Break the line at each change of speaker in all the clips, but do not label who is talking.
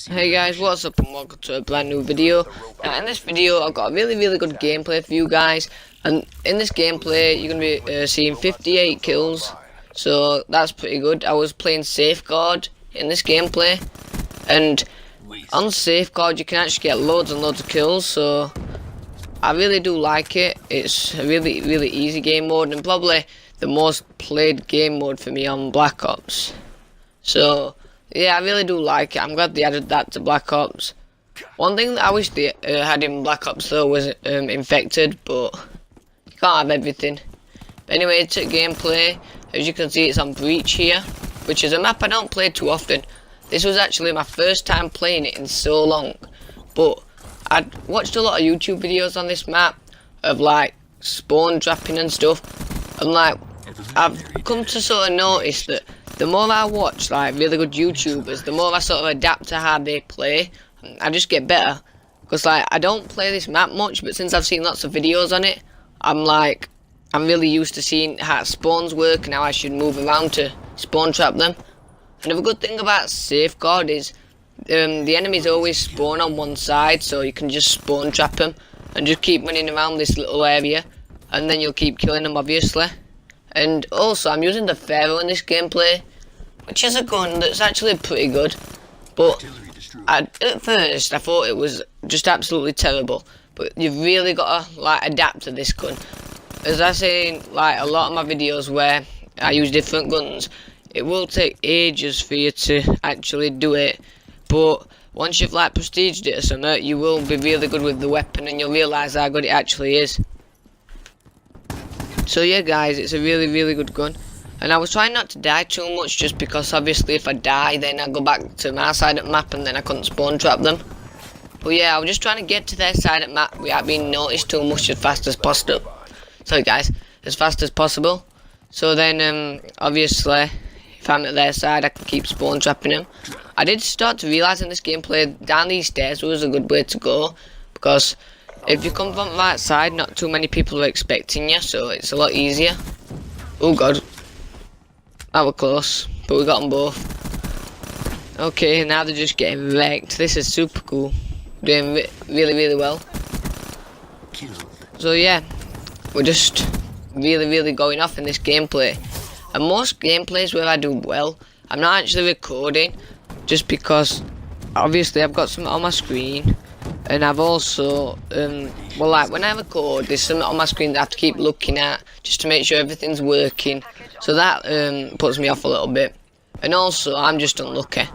Hey guys, what's up and welcome to a brand new video. Now in this video I've got a really good gameplay for you guys, and in this gameplay you're going to be seeing 58 kills, so that's pretty good. I was playing Safeguard in this gameplay, and on Safeguard you can actually get loads and loads of kills, so I really do like it. It's a really easy game mode and probably the most played game mode for me on Black Ops. So yeah, I really do like it. I'm glad they added that to Black Ops. One thing that I wish they had in Black Ops though was infected, but you can't have everything. But anyway, to gameplay. As you can see, it's on Breach here, which is a map I don't play too often. This was actually my first time playing it in so long, but I'd watched a lot of YouTube videos on this map of like spawn trapping and stuff, and like I've come to sort of notice that the more I watch like really good YouTubers, the more I sort of adapt to how they play. I just get better, because like I don't play this map much, but since I've seen lots of videos on it, I'm really used to seeing how spawns work and how I should move around to spawn trap them. Another good thing about Safeguard is the enemies always spawn on one side, so you can just spawn trap them and just keep running around this little area, and then you'll keep killing them obviously. And also I'm using the Pharo in this gameplay, which is a gun that's actually pretty good, but at first I thought it was just absolutely terrible. But you've really got to like adapt to this gun. As I say in like a lot of my videos where I use different guns, it will take ages for you to actually do it, but once you've like prestiged it or something, you will be really good with the weapon and you'll realise how good it actually is. So yeah guys, it's a really good gun, and I was trying not to die too much, just because obviously if I die then I go back to my side of the map and then I couldn't spawn trap them. But yeah, I was just trying to get to their side of the map without being noticed too much as fast as possible. Sorry guys, as fast as possible. So then obviously if I'm at their side I can keep spawn trapping them. I did start to realise in this gameplay down these stairs was a good way to go, because if you come from the right side, not too many people are expecting you, so it's a lot easier. Oh god, that was close, but we got them both. Okay, now they're just getting wrecked. This is super cool, doing really well. So yeah, we're just really going off in this gameplay. And most gameplays where I do well, I'm not actually recording, just because obviously I've got something on my screen. And I've also, well, like when I record, there's something on my screen that I have to keep looking at just to make sure everything's working. So that puts me off a little bit. And also, I'm just unlucky.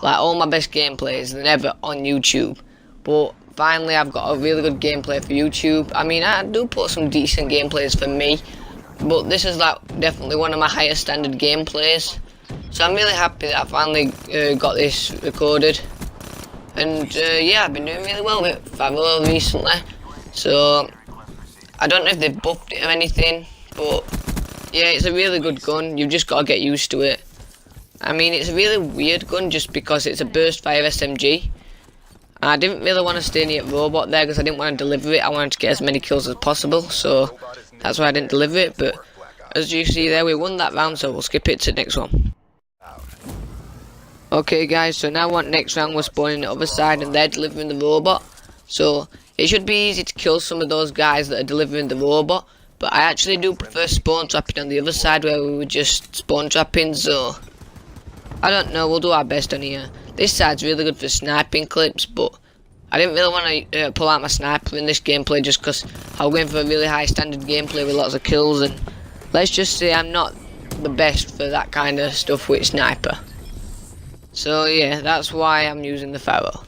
Like all my best gameplays, they're never on YouTube. But finally, I've got a really good gameplay for YouTube. I mean, I do put some decent gameplays for me, but this is like definitely one of my higher standard gameplays. So I'm really happy that I finally got this recorded. And yeah, I've been doing really well with Pharo recently, so I don't know if they've buffed it or anything, but yeah, it's a really good gun. You've just got to get used to it. I mean, it's a really weird gun just because it's a burst fire SMG. I didn't really want to stay near robot there because I didn't want to deliver it. I wanted to get as many kills as possible, so that's why I didn't deliver it. But as you see there, we won that round, so we'll skip it to the next one. Okay guys, so now what next round we're spawning the other side and they're delivering the robot. So it should be easy to kill some of those guys that are delivering the robot, but I actually do prefer spawn trapping on the other side where we were just spawn trapping, so I don't know, we'll do our best on here. This side's really good for sniping clips, but I didn't really want to pull out my sniper in this gameplay just because I was going for a really high standard gameplay with lots of kills, and let's just say I'm not the best for that kind of stuff with sniper. So yeah, that's why I'm using the Pharo.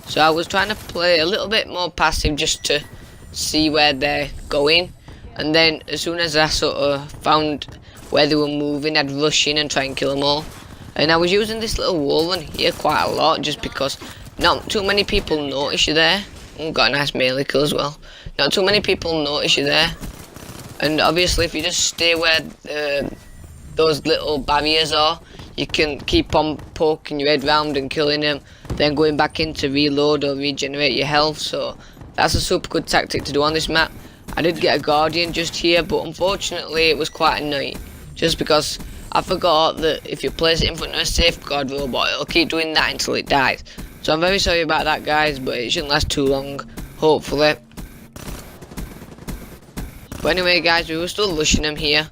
So I was trying to play a little bit more passive just to see where they're going, and then as soon as I sort of found where they were moving, I'd rush in and try and kill them all. And I was using this little wall run here quite a lot just because not too many people notice you there. Got a nice melee kill as well. Not too many people notice you there, and obviously if you just stay where those little barriers are, you can keep on poking your head round and killing them, then going back in to reload or regenerate your health. So that's a super good tactic to do on this map. I did get a guardian just here, but unfortunately it was quite a night, just because I forgot that if you place it in front of a safeguard robot, it'll keep doing that until it dies. So I'm very sorry about that, guys, but it shouldn't last too long, hopefully. But anyway, guys, we were still rushing them here.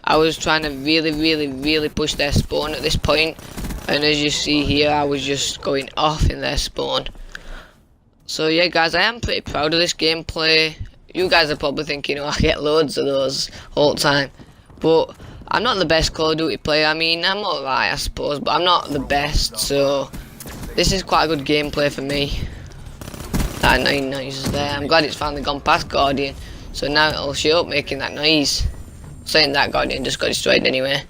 I was trying to really push their spawn at this point, and as you see here, I was just going off in their spawn. So yeah, guys, I am pretty proud of this gameplay. You guys are probably thinking, oh, I get loads of those all the time, but I'm not the best Call of Duty player. I mean, I'm alright, I suppose, but I'm not the best, so this is quite a good gameplay for me. That annoying noise is there. I'm glad it's finally gone past Guardian, so now it'll show up making that noise. Saying that, Guardian just got destroyed anyway.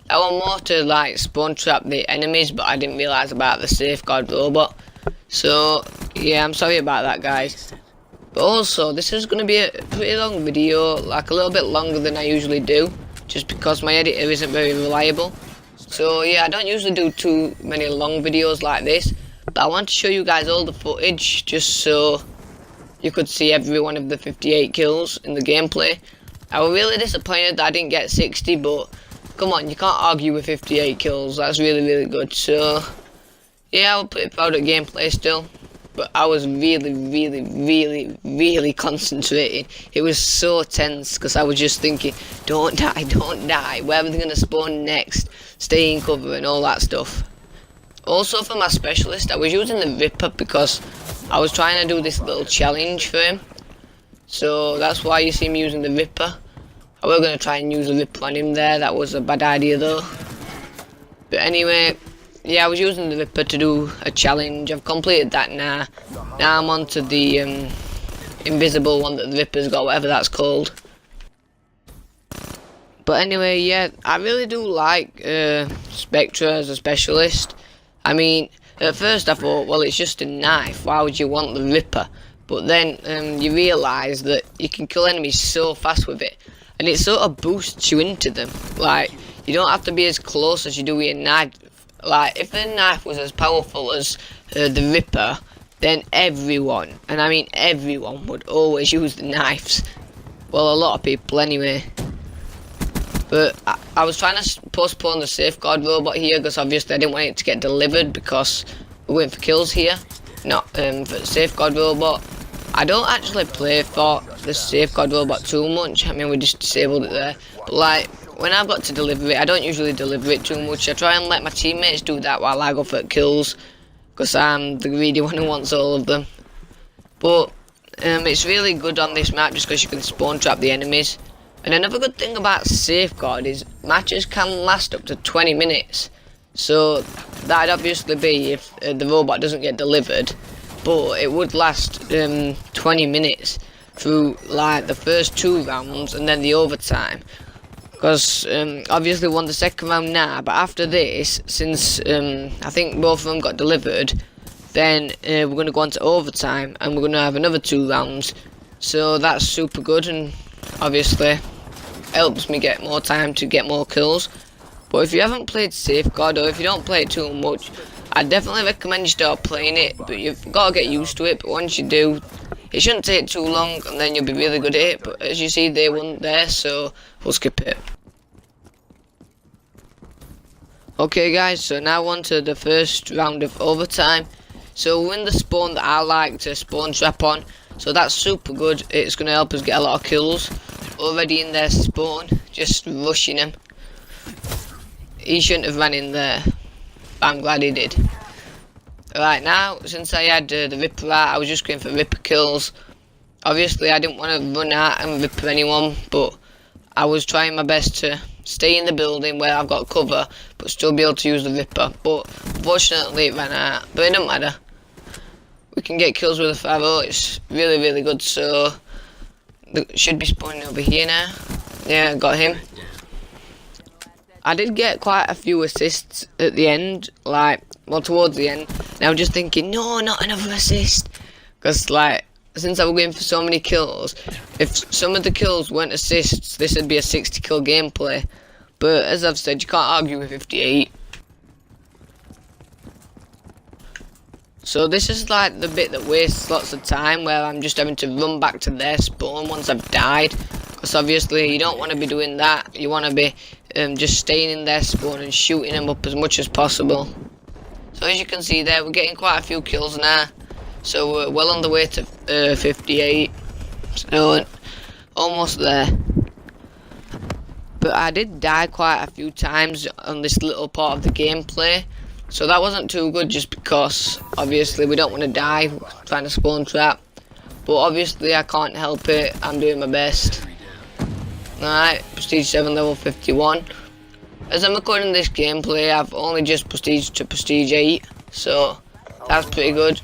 I want more to like spawn trap the enemies, but I didn't realise about the safeguard robot. So yeah, I'm sorry about that, guys. But also, this is going to be a pretty long video, like a little bit longer than I usually do, just because my editor isn't very reliable. So yeah, I don't usually do too many long videos like this, but I want to show you guys all the footage, just so you could see every one of the 58 kills in the gameplay. I was really disappointed that I didn't get 60, but come on, you can't argue with 58 kills, that's really good. So yeah, I was pretty proud of gameplay still, but I was really concentrating. It was so tense, because I was just thinking, don't die, where are they going to spawn next, stay in cover and all that stuff. Also for my specialist, I was using the Ripper because I was trying to do this little challenge for him. So that's why you see me using the Ripper. I was going to try and use the Ripper on him there, that was a bad idea though. But anyway, yeah, I was using the Ripper to do a challenge. I've completed that now. Now I'm on to the invisible one that the Ripper's got, whatever that's called. But anyway, yeah, I really do like Spectre as a specialist. I mean, at first I thought, well, it's just a knife, why would you want the Ripper? But then you realise that you can kill enemies so fast with it, and it sort of boosts you into them. Like, you don't have to be as close as you do with a knife. Like, if the knife was as powerful as the Ripper, then everyone, and I mean everyone, would always use the knives. Well, a lot of people anyway. But I was trying to postpone the safeguard robot here, because obviously I didn't want it to get delivered, because we're waiting for kills here, not for the safeguard robot. I don't actually play for the safeguard robot too much. I mean, we just disabled it there. But like, when I've got to deliver it, I don't usually deliver it too much. I try and let my teammates do that while I go for kills, because I'm the greedy one who wants all of them. But it's really good on this map, just because you can spawn trap the enemies. And another good thing about safeguard is matches can last up to 20 minutes. So that'd obviously be if the robot doesn't get delivered, but it would last 20 minutes through like the first 2 rounds and then the overtime. Because obviously won the second round now, but after this, since I think both of them got delivered, then we're going to go on to overtime, and we're going to have another 2 rounds. So that's super good, and obviously helps me get more time to get more kills. But if you haven't played Safeguard, or if you don't play it too much, I definitely recommend you start playing it, but you've got to get used to it. But once you do, it shouldn't take too long, and then you'll be really good at it. But as you see, they weren't there, so we'll skip it. Okay guys, so now on to the first round of overtime. So we're in the spawn that I like to spawn trap on, so that's super good. It's going to help us get a lot of kills. Already in their spawn, just rushing him. He shouldn't have ran in there, but I'm glad he did. Right now, since I had the Ripper out, I was just going for Ripper kills. Obviously I didn't want to run out and Ripper anyone, but I was trying my best to stay in the building where I've got cover, but still be able to use the Ripper. But unfortunately it ran out, but it doesn't matter. We can get kills with the Pharo, it's really good. So should be spawning over here now. Yeah, got him. I did get quite a few assists at the end, like, well, towards the end. And I was just thinking, no, not another assist. Because, like, since I was going for so many kills, if some of the kills weren't assists, this would be a 60 kill gameplay. But as I've said, you can't argue with 58. So this is like the bit that wastes lots of time, where I'm just having to run back to their spawn once I've died. Because obviously you don't want to be doing that. You want to be just staying in their spawn and shooting them up as much as possible. So as you can see there, we're getting quite a few kills now. So we're well on the way to 58. So almost there. But I did die quite a few times on this little part of the gameplay. So that wasn't too good, just because obviously we don't want to die trying to spawn trap. But obviously I can't help it, I'm doing my best. Alright, Prestige 7 level 51. As I'm recording this gameplay, I've only just prestige to Prestige 8. So that's pretty good.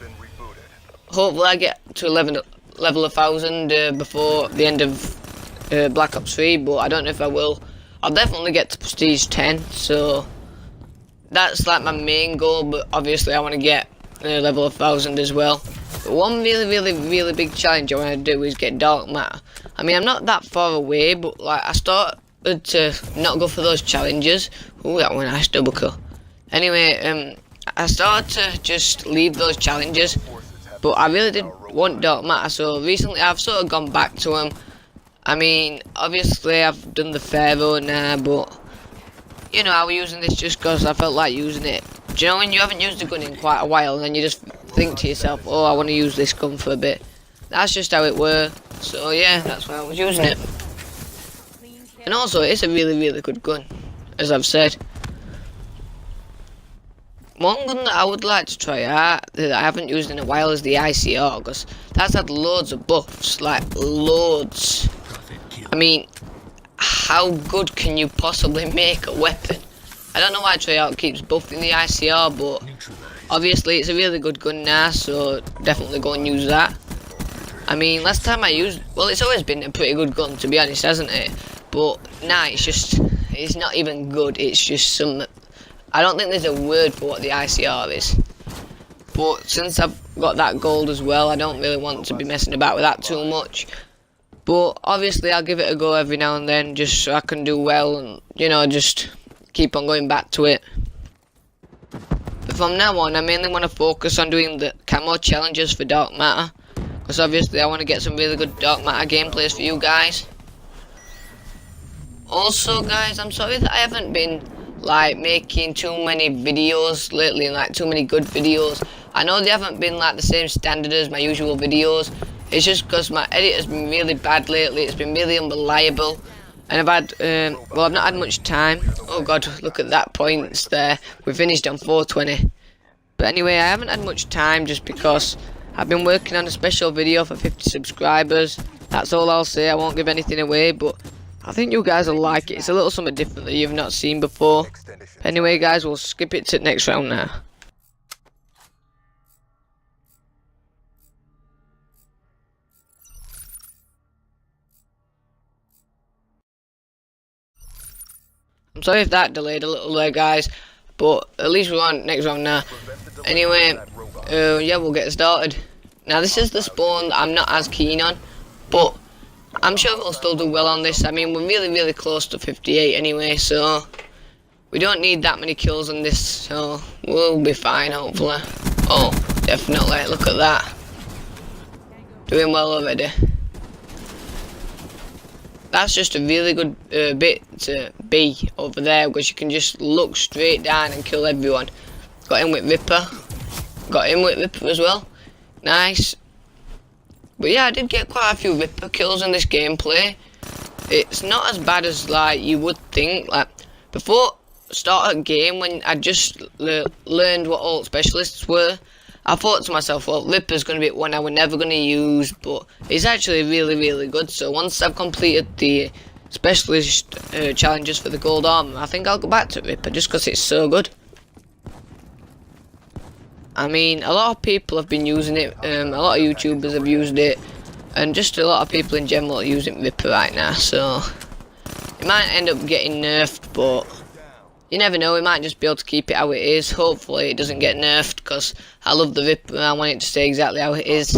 Hopefully I get to level 1000 before the end of Black Ops 3, but I don't know if I will. I'll definitely get to Prestige 10, so that's like my main goal, but obviously I want to get level 1000 as well. But one really big challenge I want to do is get Dark Matter. I mean, I'm not that far away, but like I started to not go for those challenges. Ooh, that was a nice double kill. Anyway, I started to just leave those challenges, but I really did want Dark Matter, so recently I've sort of gone back to them. I mean, obviously I've done the Pharo now, but you know, I was using this just because I felt like using it. Do you know when you haven't used a gun in quite a while and then you just think to yourself, oh, I want to use this gun for a bit. That's just how it were. So yeah, that's why I was using it. And also, it's a really good gun, as I've said. One gun that I would like to try out, that I haven't used in a while, is the ICR, because that's had loads of buffs, like loads. I mean, how good can you possibly make a weapon? I don't know why Treyarch keeps buffing the ICR, but obviously it's a really good gun now, so definitely go and use that. I mean, last time I used, well, it's always been a pretty good gun, to be honest, hasn't it? But now it's not even good, it's just some, I don't think there's a word for what the ICR is. But since I've got that gold as well, I don't really want to be messing about with that too much. But obviously I'll give it a go every now and then, just so I can do well and, you know, just keep on going back to it. But from now on, I mainly want to focus on doing the camo challenges for Dark Matter, because obviously I want to get some really good Dark Matter gameplays for you guys. Also guys, I'm sorry that I haven't been like making too many videos lately, like too many good videos. I know they haven't been like the same standard as my usual videos. It's just because my edit has been really bad lately. It's been really unreliable, and I've had well, I've not had much time. Oh god, look at that points there. We finished on 420. But anyway, I haven't had much time just because I've been working on a special video for 50 subscribers. That's all I'll say. I won't give anything away, but I think you guys will like it. It's a little something different that you've not seen before. Anyway guys, we'll skip it to the next round now. I'm sorry if that delayed a little there guys, but at least we're on next round now. Anyway, yeah, we'll get started. Now this is the spawn that I'm not as keen on, but I'm sure we'll still do well on this. I mean, we're really close to 58 anyway, so we don't need that many kills on this, so we'll be fine hopefully. Oh, definitely, look at that. Doing well already. That's just a really good bit to be over there, because you can just look straight down and kill everyone. Got him with Ripper. Got him with Ripper as well. Nice. But yeah, I did get quite a few Ripper kills in this gameplay. It's not as bad as like you would think. Like before start of game, when I just learned what alt specialists were, I thought to myself, well, Ripper's going to be one I was never going to use, but it's actually really good. So once I've completed the specialist challenges for the gold armor, I think I'll go back to Ripper just because it's so good. I mean, a lot of people have been using it, a lot of YouTubers have used it, and just a lot of people in general are using Ripper right now, so it might end up getting nerfed, but you never know, we might just be able to keep it how it is. Hopefully it doesn't get nerfed, because I love the Ripper and I want it to stay exactly how it is.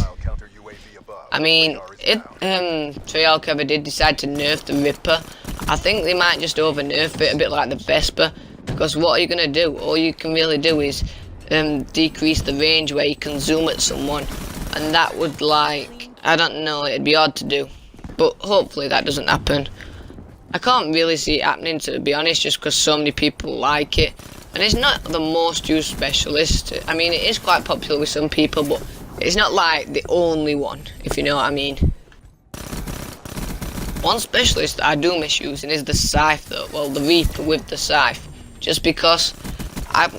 I mean, if Treyarch ever did decide to nerf the Ripper, I think they might just over nerf it a bit like the Vesper, because what are you going to do? All you can really do is decrease the range where you can zoom at someone, and that would, like, I don't know, it'd be hard to do, but hopefully that doesn't happen. I can't really see it happening, to be honest, just because so many people like it. And it's not the most used specialist. I mean, it is quite popular with some people, but it's not like the only one, if you know what I mean. One specialist that I do miss using is the scythe though, well, the Reaper with the scythe. Just because I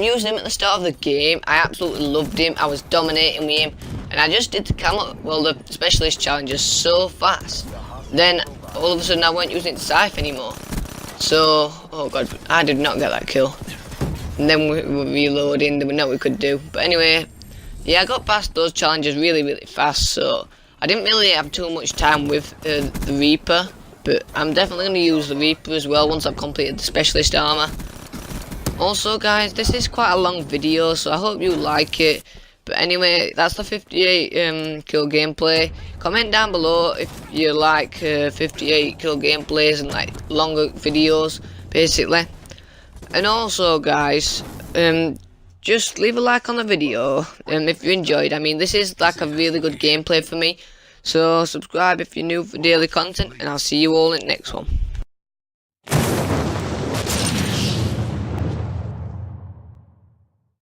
used him at the start of the game, I absolutely loved him, I was dominating with him, and I just did the specialist challenges so fast. Then all of a sudden I weren't using scythe anymore. So, oh god, I did not get that kill. And then we were reloading, there was nothing we could do. But anyway, yeah, I got past those challenges really fast, so I didn't really have too much time with the Reaper. But I'm definitely going to use the Reaper as well once I've completed the specialist armor. Also guys, this is quite a long video, so I hope you like it. But anyway, that's the 58 kill gameplay. Comment down below if you like 58 kill gameplays and like longer videos, basically. And also guys, just leave a like on the video if you enjoyed. I mean, this is like a really good gameplay for me. So subscribe if you're new for daily content, and I'll see you all in the next one.